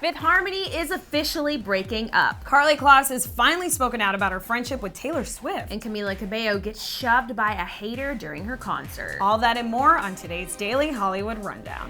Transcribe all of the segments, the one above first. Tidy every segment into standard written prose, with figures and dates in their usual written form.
Fifth Harmony is officially breaking up. Karlie Kloss has finally spoken out about her friendship with Taylor Swift. And Camila Cabello gets shoved by a hater during her concert. All that and more on today's Daily Hollywood Rundown.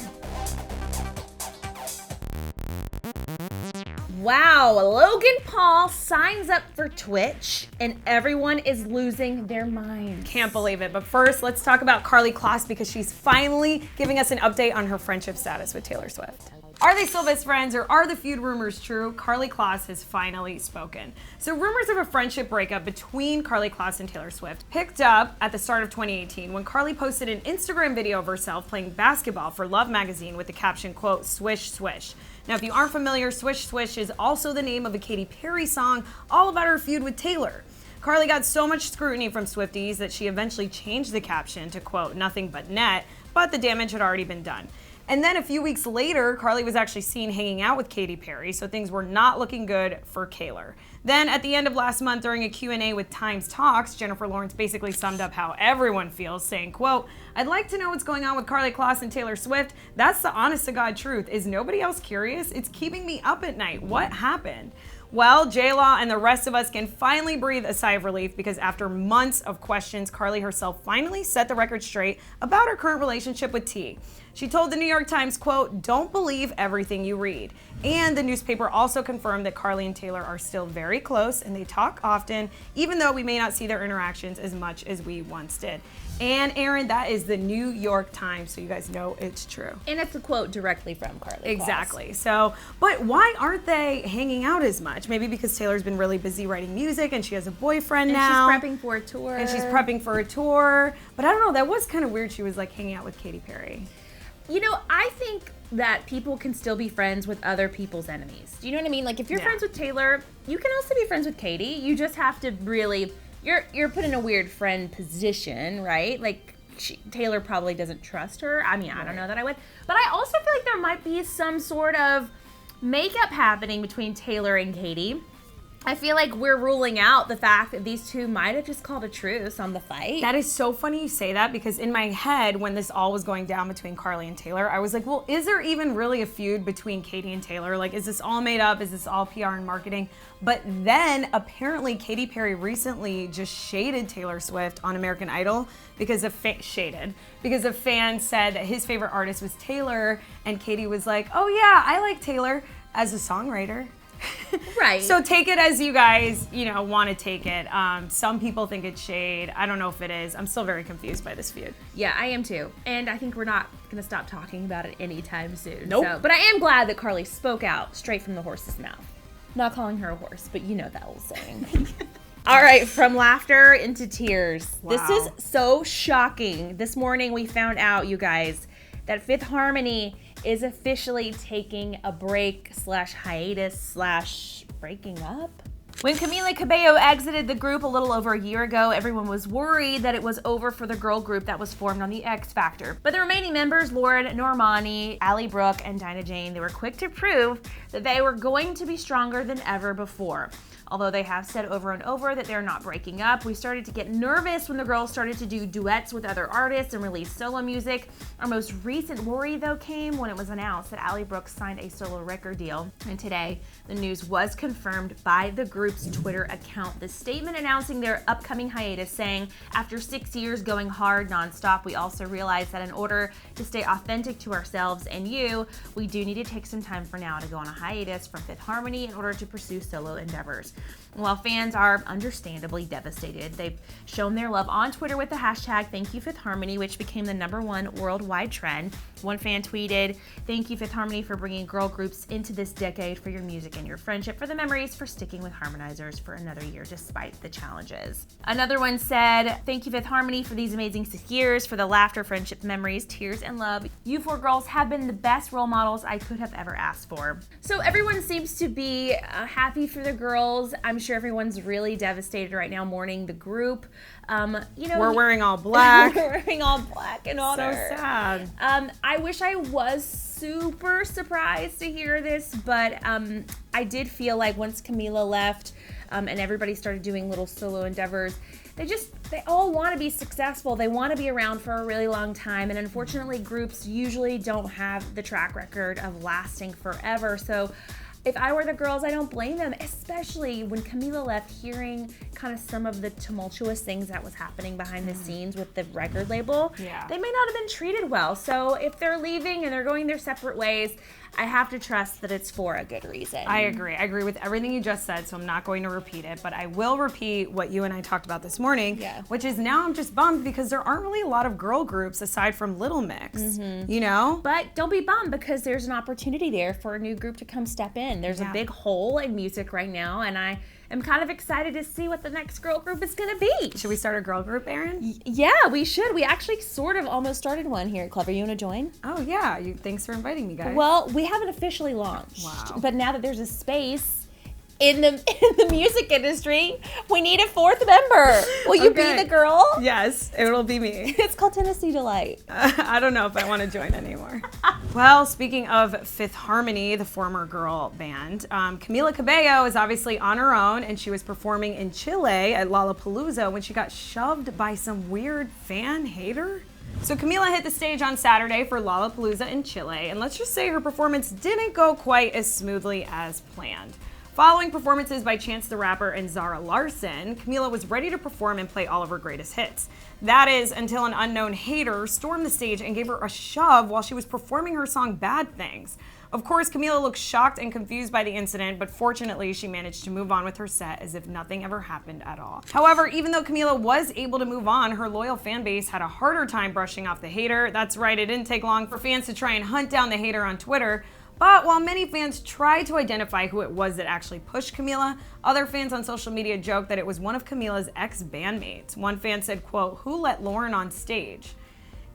Wow, Logan Paul signs up for Twitch and everyone is losing their minds. Can't believe it. But first, let's talk about Karlie Kloss because she's finally giving us an update on her friendship status with Taylor Swift. Are they still best friends or are the feud rumors true? Karlie Kloss has finally spoken. So rumors of a friendship breakup between Karlie Kloss and Taylor Swift picked up at the start of 2018 when Karlie posted an Instagram video of herself playing basketball for Love magazine with the caption, quote, "Swish, swish." Now, if you aren't familiar, Swish, swish is also the name of a Katy Perry song all about her feud with Taylor. Karlie got so much scrutiny from Swifties that she eventually changed the caption to, quote, "nothing but net," but the damage had already been done. And then a few weeks later, Karlie was actually seen hanging out with Katy Perry, so things were not looking good for Taylor. Then at the end of last month during a Q&A with Times Talks, Jennifer Lawrence basically summed up how everyone feels, saying, quote, "I'd like to know what's going on with Karlie Kloss and Taylor Swift. That's the honest to God truth. Is nobody else curious? It's keeping me up at night. What happened?" Well, J-Law and the rest of us can finally breathe a sigh of relief because after months of questions, Karlie herself finally set the record straight about her current relationship with T. She told the New York Times, quote, "Don't believe everything you read." And the newspaper also confirmed that Karlie and Taylor are still very close and they talk often, even though we may not see their interactions as much as we once did. And Aaron, that is the New York Times, so you guys know it's true. And it's a quote directly from Karlie Kloss. Exactly. So, but why aren't they hanging out as much? Maybe because Taylor's been really busy writing music and she has a boyfriend now. And she's prepping for a tour. But I don't know, that was kind of weird. She was like hanging out with Katy Perry. You know, I think that people can still be friends with other people's enemies. Do you know what I mean? Like if you're friends with Taylor, you can also be friends with Katy. You just have to really, you're put in a weird friend position, right? Like Taylor probably doesn't trust her. I mean, I don't know that I would. But I also feel like there might be some sort of makeup happening between Taylor and Katy. I feel like we're ruling out the fact that these two might have just called a truce on the fight. That is so funny you say that because in my head, when this all was going down between Karlie and Taylor, I was like, well, is there even really a feud between Katy and Taylor? Like, is this all made up? Is this all PR and marketing? But then apparently Katy Perry recently just shaded Taylor Swift on American Idol because of because a fan said that his favorite artist was Taylor and Katy was like, oh yeah, I like Taylor as a songwriter. Right. So take it as you guys, want to take it. Some people think it's shade. I don't know if it is. I'm still very confused by this feud. Yeah, I am too. And I think we're not going to stop talking about it anytime soon. Nope. But I am glad that Karlie spoke out straight from the horse's mouth. Not calling her a horse, but you know that old saying. All right, from laughter into tears. Wow. This is so shocking. This morning we found out, you guys, that Fifth Harmony is officially taking a break/hiatus/breaking up. When Camila Cabello exited the group a little over a year ago, everyone was worried that it was over for the girl group that was formed on the X Factor. But the remaining members, Lauren, Normani, Allie Brooke, and Dinah Jane, they were quick to prove that they were going to be stronger than ever before. Although they have said over and over that they're not breaking up, we started to get nervous when the girls started to do duets with other artists and release solo music. Our most recent worry, though, came when it was announced that Allie Brooke signed a solo record deal. And today, the news was confirmed by the group's Twitter account. The statement announcing their upcoming hiatus saying, after 6 years going hard nonstop, we also realized that in order to stay authentic to ourselves and you, we do need to take some time for now to go on a hiatus from Fifth Harmony in order to pursue solo endeavors. While fans are understandably devastated, they've shown their love on Twitter with the hashtag #ThankYouFifthHarmony, which became the #1 worldwide trend. One fan tweeted, "Thank you, Fifth Harmony, for bringing girl groups into this decade, for your music and your friendship, for the memories, for sticking with harmonizers for another year despite the challenges." Another one said, "Thank you, Fifth Harmony, for these amazing 6 years, for the laughter, friendship, memories, tears, and love. You four girls have been the best role models I could have ever asked for." So everyone seems to be happy for the girls. I'm sure everyone's really devastated right now, mourning the group. We're wearing all black. We're wearing all black and honor. So sad. I wish I was super surprised to hear this, but I did feel like once Camila left and everybody started doing little solo endeavors, they all want to be successful. They want to be around for a really long time. And unfortunately, groups usually don't have the track record of lasting forever. So if I were the girls, I don't blame them, especially when Camila left, hearing kind of some of the tumultuous things that was happening behind the scenes with the record label. Yeah. They may not have been treated well. So if they're leaving and they're going their separate ways, I have to trust that it's for a good reason. I agree. I agree with everything you just said, so I'm not going to repeat it, but I will repeat what you and I talked about this morning, which is now I'm just bummed because there aren't really a lot of girl groups aside from Little Mix, you know? But don't be bummed because there's an opportunity there for a new group to come step in. There's a big hole in music right now, and I am kind of excited to see what the next girl group is gonna be. Should we start a girl group, Erin? Yeah, we should. We actually sort of almost started one here at Clevver. You wanna join? Oh yeah, thanks for inviting me, guys. Well, we haven't officially launched. Wow. But now that there's a space in the music industry, we need a fourth member. Will you be the girl? Yes, it'll be me. It's called Tennessee Delight. I don't know if I want to join anymore. Well, speaking of Fifth Harmony, the former girl band, Camila Cabello is obviously on her own, and she was performing in Chile at Lollapalooza when she got shoved by some weird fan hater. So Camila hit the stage on Saturday for Lollapalooza in Chile, and let's just say her performance didn't go quite as smoothly as planned. Following performances by Chance the Rapper and Zara Larsson, Camila was ready to perform and play all of her greatest hits. That is, until an unknown hater stormed the stage and gave her a shove while she was performing her song Bad Things. Of course, Camila looked shocked and confused by the incident, but fortunately, she managed to move on with her set as if nothing ever happened at all. However, even though Camila was able to move on, her loyal fan base had a harder time brushing off the hater. That's right, it didn't take long for fans to try and hunt down the hater on Twitter. But while many fans tried to identify who it was that actually pushed Camila, other fans on social media joked that it was one of Camila's ex-bandmates. One fan said, quote, "Who let Lauren on stage?"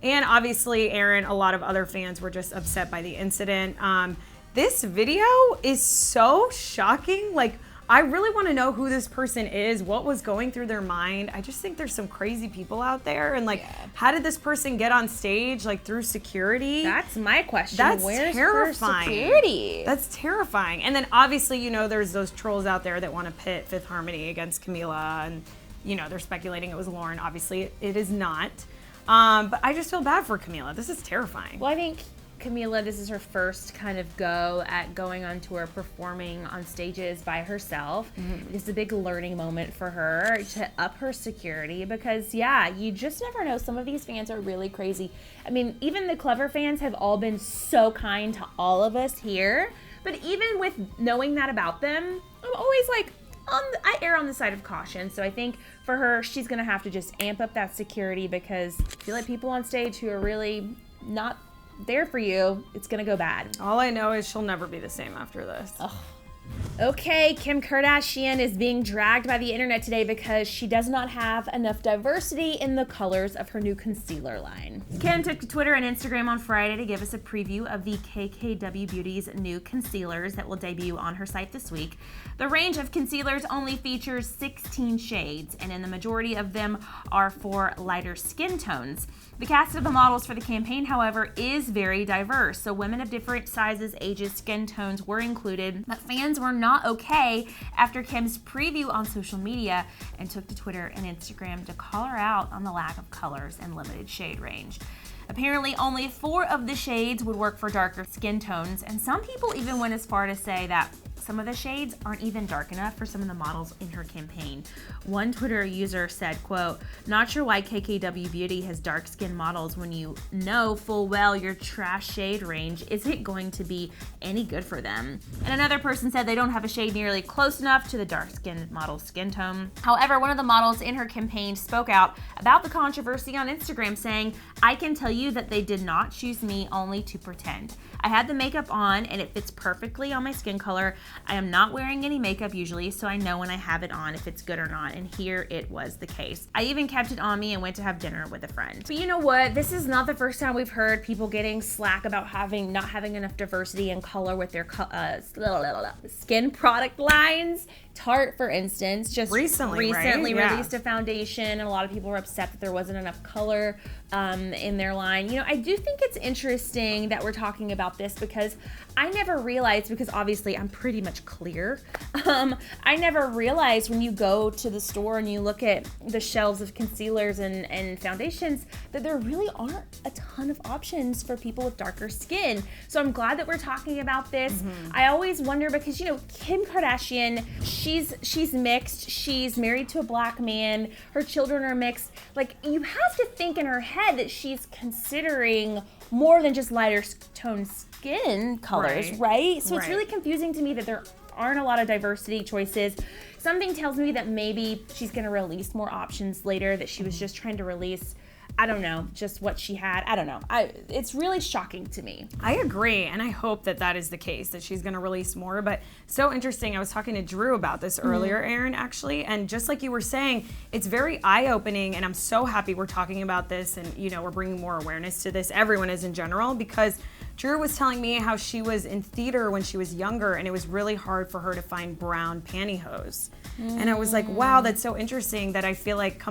And obviously, Erin, a lot of other fans were just upset by the incident. This video is so shocking. Like, I really want to know who this person is, what was going through their mind. I just think there's some crazy people out there. And like, how did this person get on stage, like through security? That's my question. That's Where's terrifying. security? That's terrifying. And then obviously, you know, there's those trolls out there that want to pit Fifth Harmony against Camila. And, you know, they're speculating it was Lauren. Obviously, it is not. But I just feel bad for Camila. This is terrifying. Well, I think Camila, this is her first kind of go at going on tour, performing on stages by herself. It's a big learning moment for her to up her security because, yeah, you just never know. Some of these fans are really crazy. I mean, even the Clevver fans have all been so kind to all of us here. But even with knowing that about them, I'm always like, I err on the side of caution. So I think for her, she's going to have to just amp up that security because if you let people on stage who are really not there for you, it's gonna go bad. All I know is she'll never be the same after this. Ugh. Okay, Kim Kardashian is being dragged by the internet today because she does not have enough diversity in the colors of her new concealer line. Kim took to Twitter and Instagram on Friday to give us a preview of the KKW Beauty's new concealers that will debut on her site this week. The range of concealers only features 16 shades, and in the majority of them are for lighter skin tones. The cast of the models for the campaign, however, is very diverse, so women of different sizes, ages, skin tones were included, but fans were not okay after Kim's preview on social media and took to Twitter and Instagram to call her out on the lack of colors and limited shade range. Apparently, only 4 of the shades would work for darker skin tones, and some people even went as far to say that some of the shades aren't even dark enough for some of the models in her campaign. One Twitter user said, quote, "Not sure why KKW Beauty has dark skin models when you know full well your trash shade range isn't going to be any good for them." And another person said they don't have a shade nearly close enough to the dark skin model's skin tone. However, one of the models in her campaign spoke out about the controversy on Instagram, saying, "I can tell you that they did not choose me only to pretend. I had the makeup on and it fits perfectly on my skin color. I am not wearing any makeup usually, so I know when I have it on if it's good or not, and here it was the case. I even kept it on me and went to have dinner with a friend." But you know what? This is not the first time we've heard people getting slack about not having enough diversity in color with their skin product lines. Tarte, for instance, just recently released a foundation, and a lot of people were upset that there wasn't enough color in their line. You know, I do think it's interesting that we're talking about this because I never realized, because obviously I'm pretty pretty much clear. I never realized when you go to the store and you look at the shelves of concealers and foundations that there really aren't a ton of options for people with darker skin. So I'm glad that we're talking about this. I always wonder because, you know, Kim Kardashian, she's mixed. She's married to a black man. Her children are mixed. Like, you have to think in her head that she's considering more than just lighter tone skin colors, right? So it's really confusing to me that there aren't a lot of diversity choices. Something tells me that maybe she's gonna release more options later, that she was just trying to release, I don't know, just what she had. I don't know. It's really shocking to me. I agree, and I hope that that is the case, that she's gonna release more, but so interesting. I was talking to Drew about this earlier, Erin, actually, and just like you were saying, it's very eye-opening, and I'm so happy we're talking about this, and, you know, we're bringing more awareness to this. Everyone is in general, because Drew was telling me how she was in theater when she was younger, and it was really hard for her to find brown pantyhose. And I was like, wow, that's so interesting that I feel like,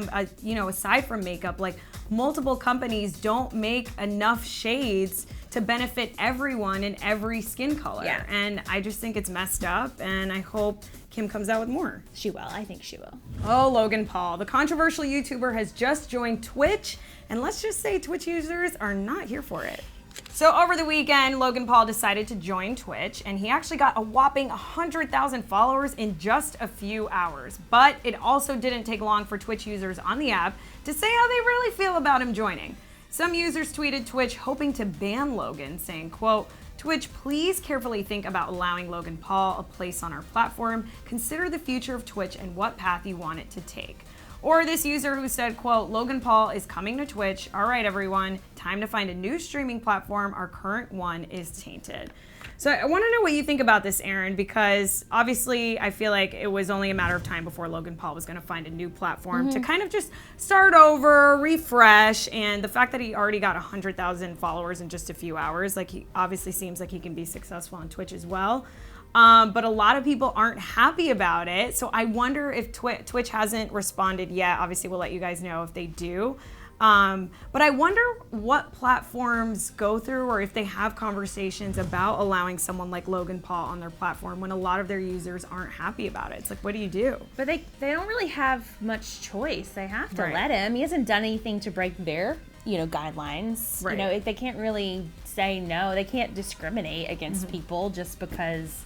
you know, aside from makeup, like multiple companies don't make enough shades to benefit everyone in every skin color. Yeah. And I just think it's messed up, and I hope Kim comes out with more. She will. I think she will. Oh, Logan Paul, the controversial YouTuber, has just joined Twitch, and let's just say Twitch users are not here for it. So over the weekend, Logan Paul decided to join Twitch, and he actually got a whopping 100,000 followers in just a few hours. But it also didn't take long for Twitch users on the app to say how they really feel about him joining. Some users tweeted Twitch hoping to ban Logan, saying, quote, "Twitch, please carefully think about allowing Logan Paul a place on our platform. Consider the future of Twitch and what path you want it to take." Or this user who said, quote, "Logan Paul is coming to Twitch. All right, everyone, time to find a new streaming platform. Our current one is tainted." So I want to know what you think about this, Erin, because obviously I feel like it was only a matter of time before Logan Paul was going to find a new platform to kind of just start over, refresh, and the fact that he already got 100,000 followers in just a few hours, like, he obviously seems like he can be successful on Twitch as well. But a lot of people aren't happy about it. So I wonder if Twitch hasn't responded yet. Obviously, we'll let you guys know if they do. But I wonder what platforms go through, or if they have conversations about allowing someone like Logan Paul on their platform when a lot of their users aren't happy about it. It's like, what do you do? But they don't really have much choice. They have to let him. He hasn't done anything to break their, you know, guidelines. Right. You know, they can't really say no. They can't discriminate against people just because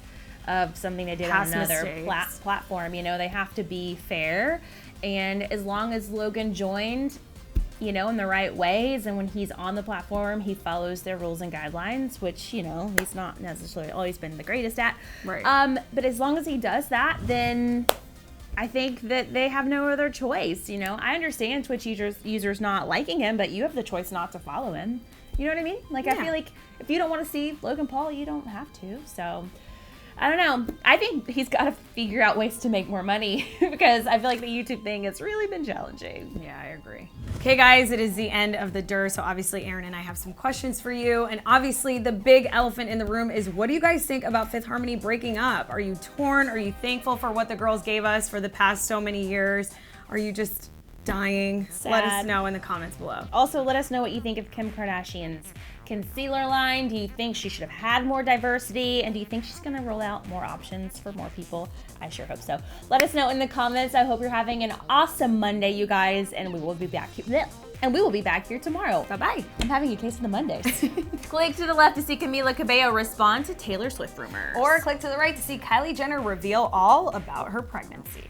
of something they did Past on another mistakes. platform. You know, they have to be fair. And as long as Logan joined, you know, in the right ways, and when he's on the platform, he follows their rules and guidelines, which, you know, he's not necessarily always been the greatest at. Right. But as long as he does that, then I think that they have no other choice. You know, I understand Twitch users not liking him, but you have the choice not to follow him. You know what I mean? Like, I feel like if you don't want to see Logan Paul, you don't have to. So I don't know. I think he's got to figure out ways to make more money because I feel like the YouTube thing has really been challenging. Yeah, I agree. Okay, guys, it is the end of the DER, so obviously Erin and I have some questions for you. And obviously the big elephant in the room is, what do you guys think about Fifth Harmony breaking up? Are you torn? Are you thankful for what the girls gave us for the past so many years? Are you just dying? Sad. Let us know in the comments below. Also, let us know what you think of Kim Kardashian's concealer line. Do you think she should have had more diversity? And do you think she's gonna roll out more options for more people? I sure hope so. Let us know in the comments. I hope you're having an awesome Monday, you guys, and we will be back here tomorrow. Bye-bye. I'm having a case of the Mondays. Click to the left to see Camila Cabello respond to Taylor Swift rumors. Or click to the right to see Kylie Jenner reveal all about her pregnancy.